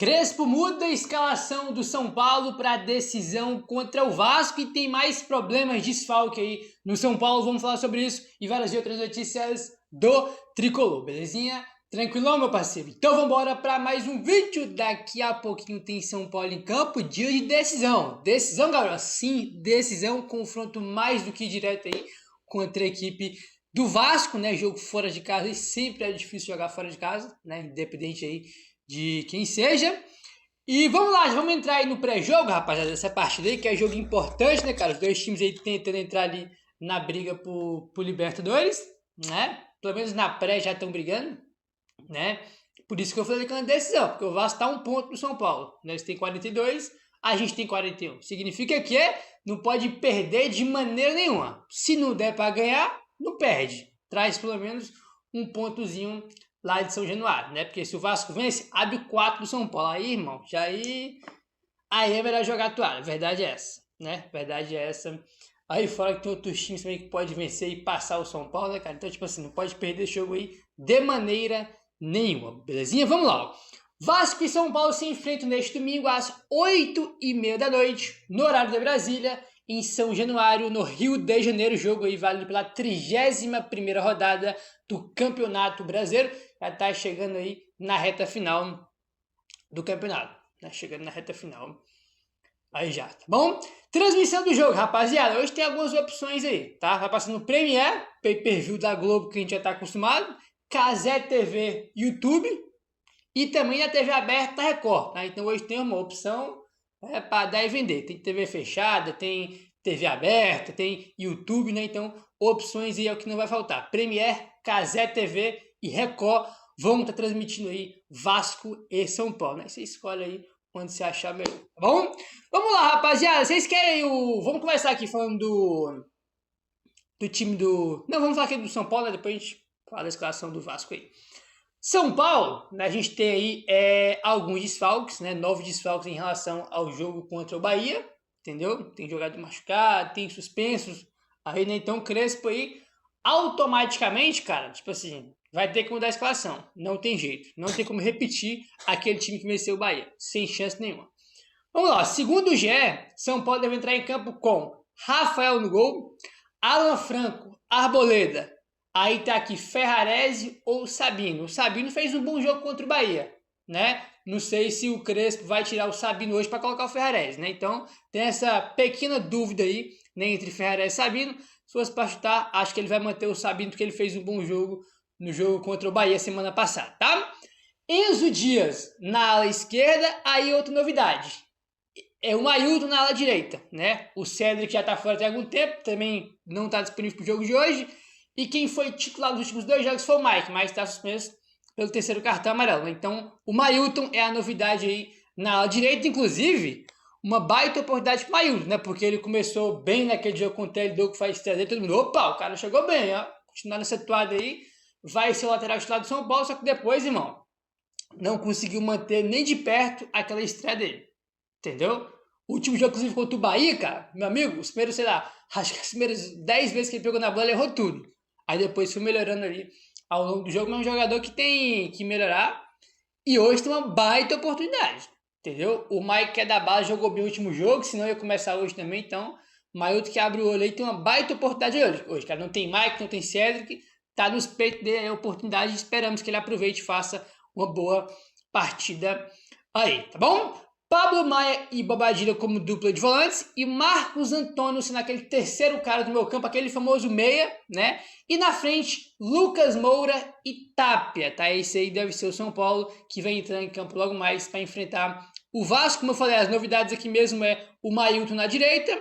Crespo muda a escalação do São Paulo para a decisão contra o Vasco e tem mais problemas de desfalque aí no São Paulo. Vamos falar sobre isso e várias outras notícias do Tricolor, belezinha? Tranquilão, meu parceiro? Então vamos embora para mais um vídeo. Daqui a pouquinho tem São Paulo em campo, dia de decisão. Decisão, galera? Sim, decisão, confronto mais do que direto aí contra a equipe do Vasco, né? Jogo fora de casa e sempre é difícil jogar fora de casa, né? Independente aí de quem seja. E vamos lá, já vamos entrar aí no pré-jogo, rapaziada, dessa partida aí, que é jogo importante, né, cara? Os dois times aí tentando entrar ali na briga por Libertadores, né? Pelo menos na pré já estão brigando, né? Por isso que eu falei que é uma decisão, porque o Vasco tá um ponto do São Paulo, né? Eles têm 42, a gente tem 41. Significa que não pode perder de maneira nenhuma. Se não der para ganhar, não perde. Traz pelo menos um pontozinho lá de São Januário, né? Porque se o Vasco vence, abre o 4 do São Paulo. Aí, irmão, aí é melhor jogar a toalha. Verdade é essa, né? Verdade é essa. Aí fora que tem outros times também que pode vencer e passar o São Paulo, né, cara? Então, tipo assim, não pode perder esse jogo aí de maneira nenhuma, belezinha? Vamos lá, ó. Vasco e São Paulo se enfrentam neste domingo às 8h30 da noite, no horário de Brasília, em São Januário, no Rio de Janeiro. Jogo aí válido pela 31ª rodada do Campeonato Brasileiro. Já tá chegando aí na reta final do campeonato, né? Chegando na reta final. Aí já, tá bom? Transmissão do jogo, rapaziada. Hoje tem algumas opções aí, tá? Vai passando no Premiere, pay-per-view da Globo, que a gente já tá acostumado, Cazé TV, YouTube e também a TV aberta da Record, tá? Então hoje tem uma opção para dar e vender. Tem TV fechada, tem TV aberta, tem YouTube, né? Então opções aí é o que não vai faltar. Premiere, Cazé TV e Record vão estar transmitindo aí Vasco e São Paulo, né? Você escolhe aí onde você achar melhor, tá bom? Vamos lá, rapaziada. Vocês querem o... Vamos começar aqui falando do time do... Não, vamos falar aqui do São Paulo, né? Depois a gente fala da escalação do Vasco aí. São Paulo, né, a gente tem aí alguns desfalques, né, 9 desfalques em relação ao jogo contra o Bahia, entendeu? Tem jogador machucado, tem suspensos, aí, né, então Crespo aí, automaticamente, cara, tipo assim, vai ter que mudar a escalação, não tem jeito, não tem como repetir aquele time que venceu o Bahia, sem chance nenhuma. Vamos lá, segundo o GE, São Paulo deve entrar em campo com Rafael no gol, Alan Franco, Arboleda. Aí tá aqui Ferrarese ou Sabino. O Sabino fez um bom jogo contra o Bahia, né? Não sei se o Crespo vai tirar o Sabino hoje para colocar o Ferrarese, né? Então tem essa pequena dúvida aí, né, entre Ferrarese e Sabino. Se fosse para chutar, acho que ele vai manter o Sabino porque ele fez um bom jogo no jogo contra o Bahia semana passada, tá? Enzo Dias na ala esquerda, aí outra novidade. É o Mailton na ala direita, né? O Cedric já tá fora até algum tempo, também não tá disponível pro jogo de hoje. E quem foi titular nos últimos 2 jogos foi o Mike, mas está suspenso pelo 3º cartão amarelo. Então, o Mailton é a novidade aí na ala direita. Inclusive, uma baita oportunidade para o Mailton, né? Porque ele começou bem naquele jogo contra ele, deu que faz 3 todo mundo, opa, o cara chegou bem, ó. Continuar nessa toada aí, vai ser o lateral titular do São Paulo, só que depois, irmão, não conseguiu manter nem de perto aquela estreia dele. Entendeu? O último jogo, inclusive, contra o Bahia, cara, meu amigo, os primeiros, sei lá, acho que as primeiras 10 vezes que ele pegou na bola, ele errou tudo. Aí depois foi melhorando ali ao longo do jogo, mas é um jogador que tem que melhorar. E hoje tem uma baita oportunidade, entendeu? O Mike, que é da base, jogou bem o último jogo, senão ia começar hoje também. Então, o Mailton que abre o olho aí tem uma baita oportunidade hoje. Cara, não tem Mike, não tem Cedric, tá nos peitos dele a oportunidade. Esperamos que ele aproveite e faça uma boa partida aí, tá bom? Pablo Maia e Bobadilha como dupla de volantes e Marcos Antônio sendo aquele terceiro cara do meu campo, aquele famoso meia, né? E na frente, Lucas Moura e Tapia, tá? Esse aí deve ser o São Paulo que vai entrar em campo logo mais para enfrentar o Vasco. Como eu falei, as novidades aqui mesmo é o Mailton na direita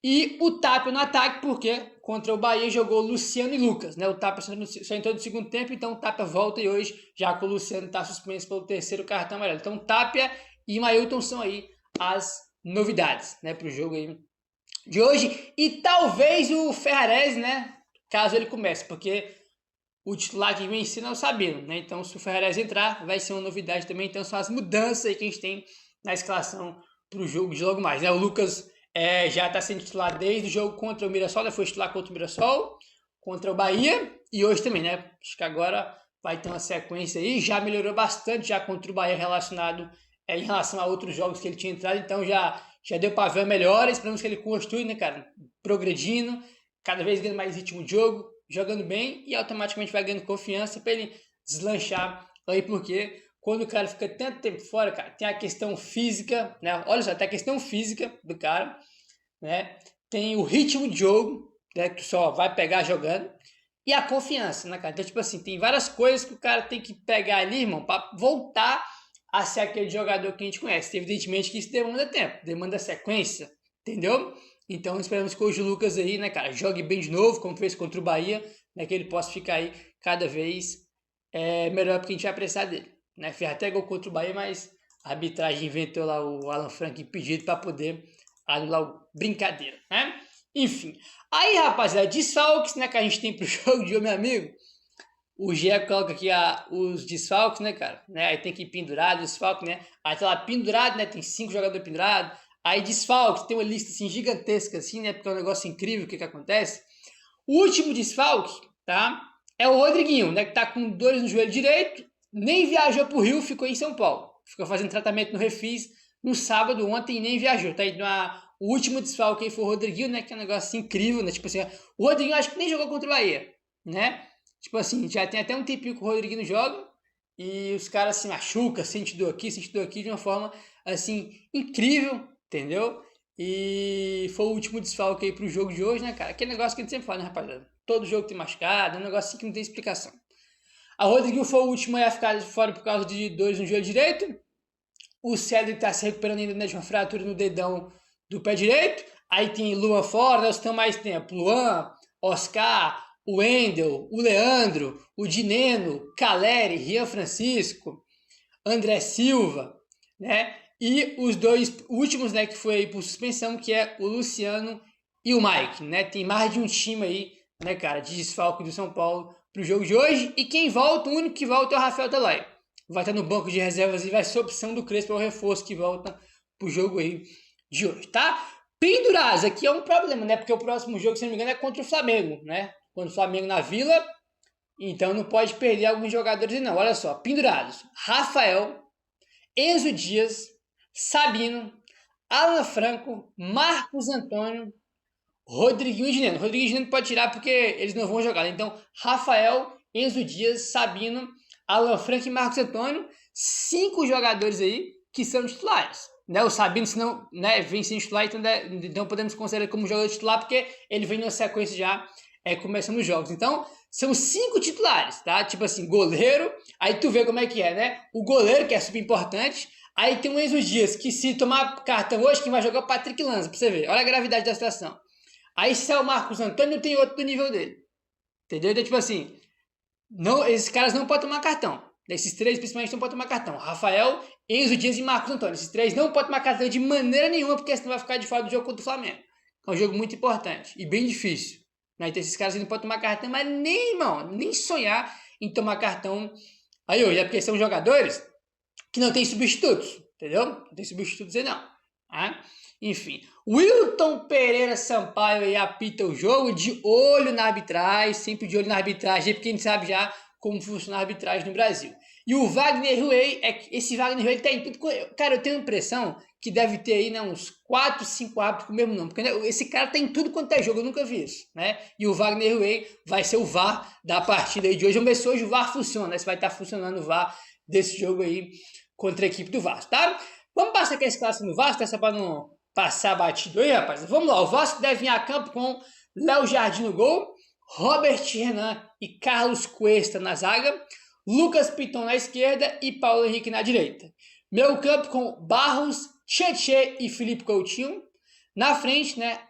e o Tapia no ataque, porque contra o Bahia jogou Luciano e Lucas, né? O Tapia só entrou no segundo tempo, então o Tapia volta e hoje, já que o Luciano está suspenso pelo 3º cartão amarelo. Então Tapia e Mailton são aí as novidades, né, para o jogo aí de hoje. E talvez o Ferrarese, né, caso ele comece, porque o titular que vem sendo é o Sabino, né? Então, se o Ferrarese entrar, vai ser uma novidade também. Então, são as mudanças aí que a gente tem na escalação para o jogo de logo mais, né? O Lucas já está sendo titular desde o jogo contra o Mirassol, né? Foi titular contra o Mirassol, contra o Bahia e hoje também, né? Acho que agora vai ter uma sequência aí. Já melhorou bastante já contra o Bahia relacionado em relação a outros jogos que ele tinha entrado, então já deu para ver melhor, esperamos que ele continue, né, cara, progredindo, cada vez ganhando mais ritmo de jogo, jogando bem e automaticamente vai ganhando confiança para ele deslanchar aí, porque quando o cara fica tanto tempo fora, cara, tem a questão física, né, olha só, tem a questão física do cara, né, tem o ritmo de jogo, né, que tu só vai pegar jogando, e a confiança, né, cara, então tipo assim, tem várias coisas que o cara tem que pegar ali, irmão, para voltar a ser aquele jogador que a gente conhece. Evidentemente que isso demanda tempo, demanda sequência, entendeu? Então esperamos que hoje o Lucas aí, né, cara, jogue bem de novo, como fez contra o Bahia, né, que ele possa ficar aí cada vez melhor, porque a gente vai precisar dele, né? Fez até gol contra o Bahia, mas a arbitragem inventou lá o Alan Franco impedido para poder anular o brincadeira, né? Enfim, aí, rapaziada, desfalques, né, que a gente tem pro jogo de hoje, meu amigo. O Gé coloca aqui os desfalques, né, cara? Né? Aí tem que ir pendurado, desfalque, né? Aí tá lá pendurado, né? Tem 5 jogadores pendurados. Aí desfalque, tem uma lista assim gigantesca, assim, né? Porque é um negócio incrível o que acontece. O último desfalque, tá? É o Rodriguinho, né? Que tá com dores no joelho direito, nem viajou pro Rio, ficou em São Paulo. Ficou fazendo tratamento no Refis no sábado ontem e nem viajou, tá? Então o último desfalque aí foi o Rodriguinho, né? Que é um negócio assim, incrível, né? Tipo assim, o Rodriguinho acho que nem jogou contra o Bahia, né? Tipo assim, já tem até um tempinho que o Rodriguinho joga e os caras se machucam, sente dor aqui de uma forma, assim, incrível, entendeu? E foi o último desfalque aí pro jogo de hoje, né, cara? Aquele negócio que a gente sempre fala, né, rapaziada? Todo jogo tem machucado, é um negócio assim que não tem explicação. A Rodriguinho foi o último a ficar fora por causa de dores no joelho direito. O Cedric tá se recuperando ainda de uma fratura no dedão do pé direito. Aí tem Luan fora, nós temos mais tempo. Luan, Oscar, o Wendel, o Leandro, o Dineno, Caleri, Rian Francisco, André Silva, né? E os dois últimos, né, que foi por suspensão, que é o Luciano e o Mike, né? Tem mais de um time aí, né, cara, de desfalque do São Paulo pro jogo de hoje. E quem volta, o único que volta é o Rafael Telai. Vai estar no banco de reservas e vai ser a opção do Crespo, é o reforço que volta pro jogo aí de hoje, tá? Pendurados, aqui é um problema, né? Porque o próximo jogo, se não me engano, é contra o Flamengo, né? Contra o Flamengo na Vila, então não pode perder alguns jogadores não. Olha só, pendurados: Rafael, Enzo Dias, Sabino, Alan Franco, Marcos Antônio, Rodriguinho e Dineno. Rodriguinho e Dineno pode tirar porque eles não vão jogar. Então, Rafael, Enzo Dias, Sabino, Alan Franco e Marcos Antônio, 5 jogadores aí que são titulares. Né, o Sabino, se não, né, vem sem titular, então podemos considerar ele como jogador titular, porque ele vem numa sequência já começando os jogos. Então, são 5 titulares, tá? Tipo assim, goleiro, aí tu vê como é que é, né? O goleiro, que é super importante, aí tem o Enzo Dias, que se tomar cartão hoje, quem vai jogar é o Patrick Lanza, pra você ver. Olha a gravidade da situação. Aí se é o Marcos Antônio, tem outro do nível dele. Entendeu? Então, tipo assim, não, esses caras não podem tomar cartão. Esses 3, principalmente, não podem tomar cartão. Rafael, Enzo Dias e Marcos Antônio. Esses 3 não podem tomar cartão de maneira nenhuma, porque senão vai ficar de fora do jogo contra o Flamengo. É um jogo muito importante e bem difícil. Né? Então, esses caras não podem tomar cartão, mas nem, irmão, nem sonhar em tomar cartão aí hoje. É porque são jogadores que não tem substitutos, entendeu? Não tem substitutos aí, não. Ah? Enfim, Wilton Pereira Sampaio aí apita o jogo, de olho na arbitragem, sempre de olho na arbitragem, porque a gente sabe já como funciona a arbitragem no Brasil. E o Wagner Ruey, esse Wagner Ruey tá em tudo. Cara, eu tenho a impressão que deve ter aí, né, uns 4, 5 árbitros com o mesmo nome, porque né, esse cara tá em tudo quanto é jogo, eu nunca vi isso, né? E o Wagner Ruey vai ser o VAR da partida aí de hoje. Vamos ver se hoje o VAR funciona, né? Se vai estar funcionando o VAR desse jogo aí contra a equipe do Vasco, tá? Vamos passar aqui a escalação do Vasco, essa para não passar batido aí, rapaz. Vamos lá, o Vasco deve vir a campo com Léo Jardim no gol, Robert Renan e Carlos Cuesta na zaga, Lucas Piton na esquerda e Paulo Henrique na direita. Meio campo com Barros, Tietê e Felipe Coutinho. Na frente, né,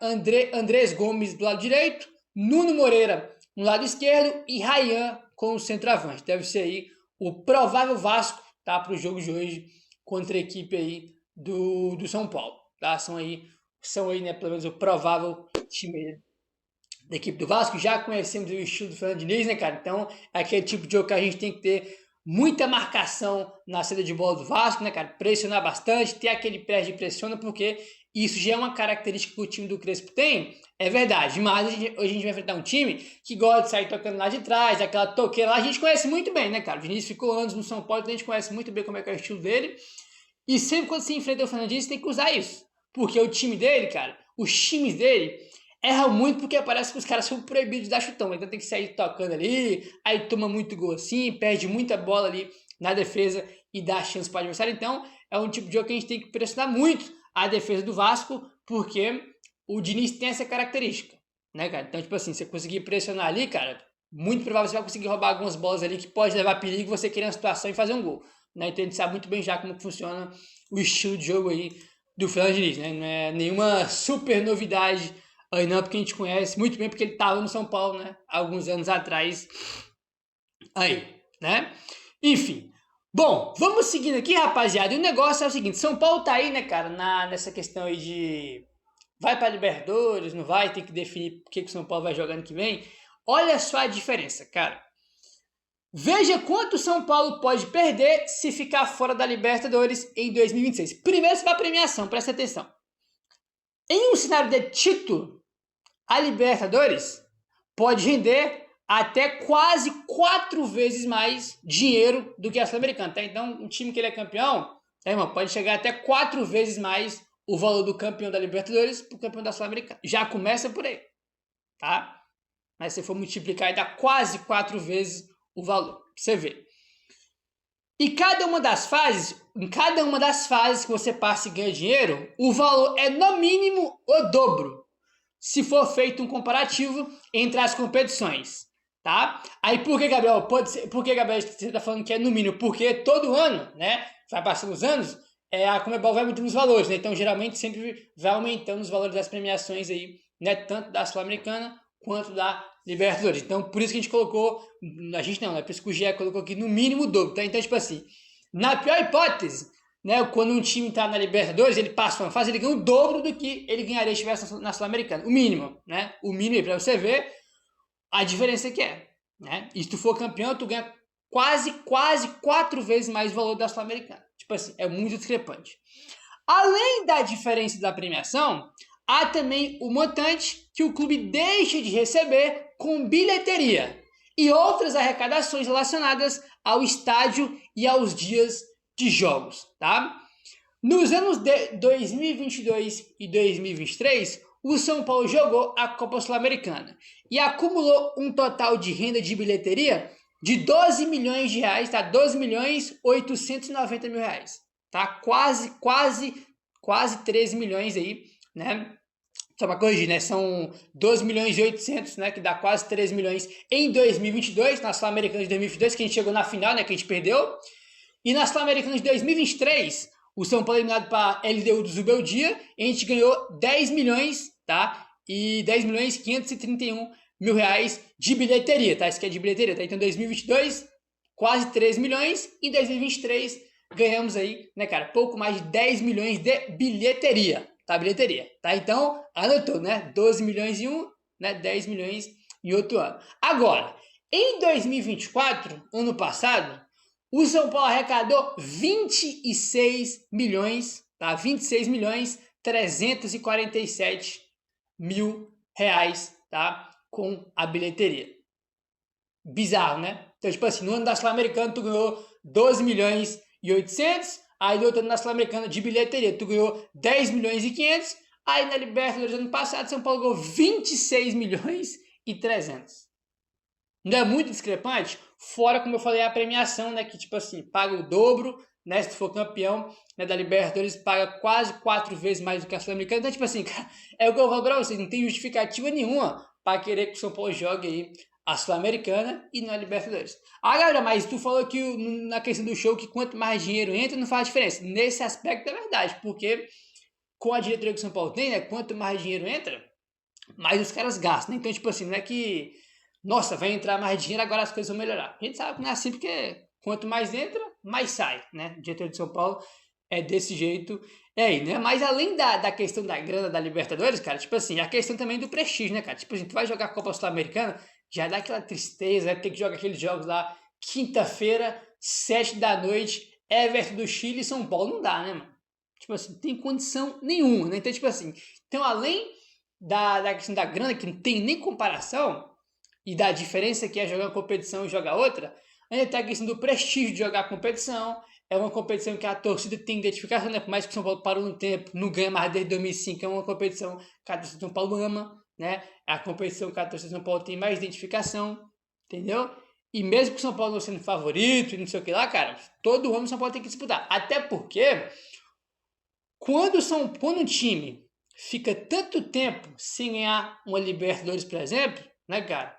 Andrés Gomes do lado direito, Nuno Moreira no lado esquerdo e Ryan com o centroavante. Deve ser aí o provável Vasco, tá, para o jogo de hoje contra a equipe aí do São Paulo. Tá? São aí, né, pelo menos o provável time da equipe do Vasco. Já conhecemos o estilo do Fernando Diniz, né, cara? Então, é aquele tipo de jogo que a gente tem que ter muita marcação na saída de bola do Vasco, né, cara? Pressionar bastante, ter aquele press de pressiona, porque isso já é uma característica que o time do Crespo tem, é verdade. Mas hoje a gente vai enfrentar um time que gosta de sair tocando lá de trás, aquela toqueira lá, a gente conhece muito bem, né, cara? O Diniz ficou anos no São Paulo, então a gente conhece muito bem como é que é o estilo dele. E sempre quando você enfrenta o Fernando Diniz, tem que usar isso. Porque o time dele, cara, os times dele erram muito porque parece que os caras são proibidos de dar chutão. Então tem que sair tocando ali, aí toma muito gol assim, perde muita bola ali na defesa e dá chance para o adversário. Então é um tipo de jogo que a gente tem que pressionar muito a defesa do Vasco, porque o Diniz tem essa característica, né, cara? Então, tipo assim, você conseguir pressionar ali, cara, muito provável você vai conseguir roubar algumas bolas ali que pode levar perigo você querer uma situação e fazer um gol, né? Então a gente sabe muito bem já como funciona o estilo de jogo aí do Fernando Diniz, né? Não é nenhuma super novidade aí não, porque a gente conhece muito bem, porque ele estava no São Paulo, né? Alguns anos atrás aí, né? Enfim. Bom, vamos seguindo aqui, rapaziada. E o negócio é o seguinte, São Paulo tá aí, né, cara, nessa questão aí de vai para Libertadores, não vai, tem que definir o que o São Paulo vai jogar ano que vem. Olha só a diferença, cara. Veja quanto o São Paulo pode perder se ficar fora da Libertadores em 2026. Primeiro você vai à premiação, presta atenção. Em um cenário de título, a Libertadores pode render até quase 4 vezes mais dinheiro do que a Sul-Americana, tá? Então, um time que ele é campeão, irmão, pode chegar até 4 vezes mais o valor do campeão da Libertadores para o campeão da Sul-Americana. Já começa por aí, tá? Mas se for multiplicar, dá quase 4 vezes o valor, pra você ver. E em cada uma das fases que você passa e ganha dinheiro, o valor é no mínimo o dobro, se for feito um comparativo entre as competições, tá? Aí por que, Gabriel? Por que, Gabriel, você está falando que é no mínimo? Porque todo ano, né, vai passando os anos, a Conmebol vai aumentando os valores, né? Então geralmente sempre vai aumentando os valores das premiações aí, né, tanto da Sul-Americana quanto da Libertadores. Então por isso que a gente colocou, a gente não, né, por isso que o GE colocou aqui no mínimo o dobro, tá? Então tipo assim, na pior hipótese, né, quando um time está na Libertadores, ele passa uma fase, ele ganha o dobro do que ele ganharia se estivesse na Sul-Americana. O mínimo, né? O mínimo para você ver a diferença que é, né? E se tu for campeão, tu ganha quase 4 vezes mais o valor da Sul-Americana. Tipo assim, é muito discrepante. Além da diferença da premiação, há também o montante que o clube deixa de receber com bilheteria e outras arrecadações relacionadas ao estádio e aos dias de jogos, tá? Nos anos de 2022 e 2023, o São Paulo jogou a Copa Sul-Americana e acumulou um total de renda de bilheteria de 12 milhões de reais, tá? 12 milhões 890 mil reais, tá? Quase 13 milhões aí, né? Só para corrigir, né? São 12 milhões e 800, né? Que dá quase 13 milhões em 2022, na Sul-Americana de 2022, que a gente chegou na final, né? Que a gente perdeu. E na Sul-Americana de 2023, o São Paulo eliminado para a LDU do Zubeldia, e a gente ganhou 10 milhões, tá? E 10 milhões 531 mil reais de bilheteria, tá? Isso aqui é de bilheteria, tá? Então, 2022, quase 3 milhões. E 2023, ganhamos aí, né, cara? Pouco mais de 10 milhões de bilheteria, tá? Bilheteria, tá? Então, anotou, né? 12 milhões em um, né? 10 milhões em outro ano. Agora, em 2024, ano passado, o São Paulo arrecadou 26 milhões, tá? 26 milhões 347 mil reais, tá? Com a bilheteria. Bizarro, né? Então, tipo assim, no ano da Sul-Americana tu ganhou 12 milhões e 800, aí no outro ano da Sul-Americana de bilheteria tu ganhou 10 milhões e 500, aí na Libertadores ano passado São Paulo ganhou 26 milhões e 300. Não é muito discrepante? Fora, como eu falei, a premiação, né? Que, tipo assim, paga o dobro, né? Se tu for campeão, né, da Libertadores, paga quase 4 vezes mais do que a Sul-Americana. Então, tipo assim, cara, é o que eu falo pra vocês, não tem justificativa nenhuma para querer que o São Paulo jogue aí a Sul-Americana e não a Libertadores. Ah, galera, mas tu falou que na questão do show que quanto mais dinheiro entra, não faz diferença. Nesse aspecto é verdade, porque com a diretoria que o São Paulo tem, né? Quanto mais dinheiro entra, mais os caras gastam, né? Então, tipo assim, não é que nossa, vai entrar mais dinheiro, agora as coisas vão melhorar. A gente sabe que não é assim, porque quanto mais entra, mais sai, né? O diretor de São Paulo é desse jeito, é aí, né? Mas além da questão da grana da Libertadores, cara, tipo assim, a questão também do prestígio, né, cara? Tipo assim, tu vai jogar a Copa Sul-Americana, já dá aquela tristeza, né? Ter que jogar aqueles jogos lá, quinta-feira, 7 da noite, Everton do Chile e São Paulo, não dá, né, mano? Tipo assim, não tem condição nenhuma, né? Então, tipo assim, então além da questão da grana, que não tem nem comparação, e da diferença que é jogar uma competição e jogar outra, ainda tem a questão do prestígio de jogar a competição, é uma competição que a torcida tem identificação, né? Por mais que o São Paulo parou no tempo, não ganha mais desde 2005, é uma competição que a torcida do São Paulo ama, né? É a competição que a torcida do São Paulo tem mais identificação, entendeu? E mesmo que o São Paulo não sendo favorito e não sei o que lá, cara, todo ano o São Paulo tem que disputar. Até porque, quando um time fica tanto tempo sem ganhar uma Libertadores, por exemplo, né, cara?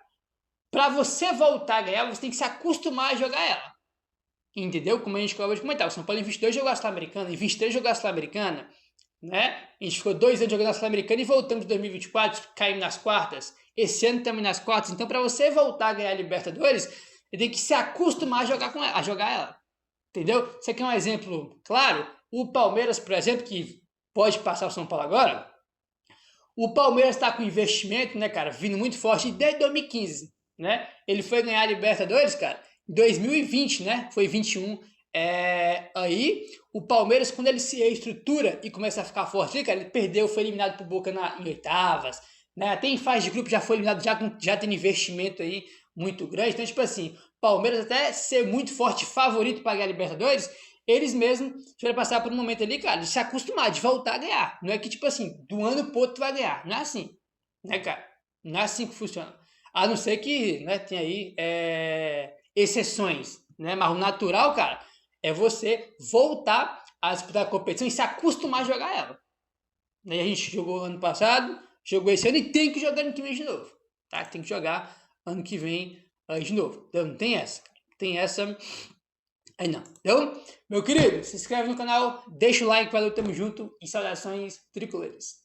Pra você voltar a ganhar, você tem que se acostumar a jogar ela. Entendeu? Como a gente acabou de comentar, o São Paulo em 22 jogou a Sul-Americana, em 23 jogou a Sul-Americana, né? A gente ficou 2 anos jogando a Sul-Americana e voltamos em 2024, caímos nas quartas. Esse ano estamos nas quartas. Então, para você voltar a ganhar a Libertadores, você tem que se acostumar a jogar com ela, a jogar ela. Entendeu? Você quer um exemplo claro? O Palmeiras, por exemplo, que pode passar o São Paulo agora. O Palmeiras está com investimento, né, cara, vindo muito forte desde 2015, né? Ele foi ganhar a Libertadores, cara, em 2020, né? Foi 21. Aí, o Palmeiras, quando ele se reestrutura e começa a ficar forte, cara, ele perdeu, foi eliminado pro Boca em oitavas, né? Até em fase de grupo já foi eliminado, já tem investimento aí muito grande. Então, tipo assim, Palmeiras até ser muito forte, favorito para ganhar a Libertadores, eles mesmos tiveram passar por um momento ali, cara, de se acostumar, de voltar a ganhar. Não é que, tipo assim, do ano pro outro tu vai ganhar. Não é assim, né, cara? Não é assim que funciona. A não ser que, né, tem aí exceções, né? Mas o natural, cara, é você voltar a disputar a competição e se acostumar a jogar ela. E a gente jogou ano passado, jogou esse ano e tem que jogar ano que vem de novo, tá? Tem que jogar ano que vem de novo. Então, não tem essa, cara. Tem essa aí não. Então, meu querido, se inscreve no canal, deixa o like, valeu, tamo junto e saudações tricolores.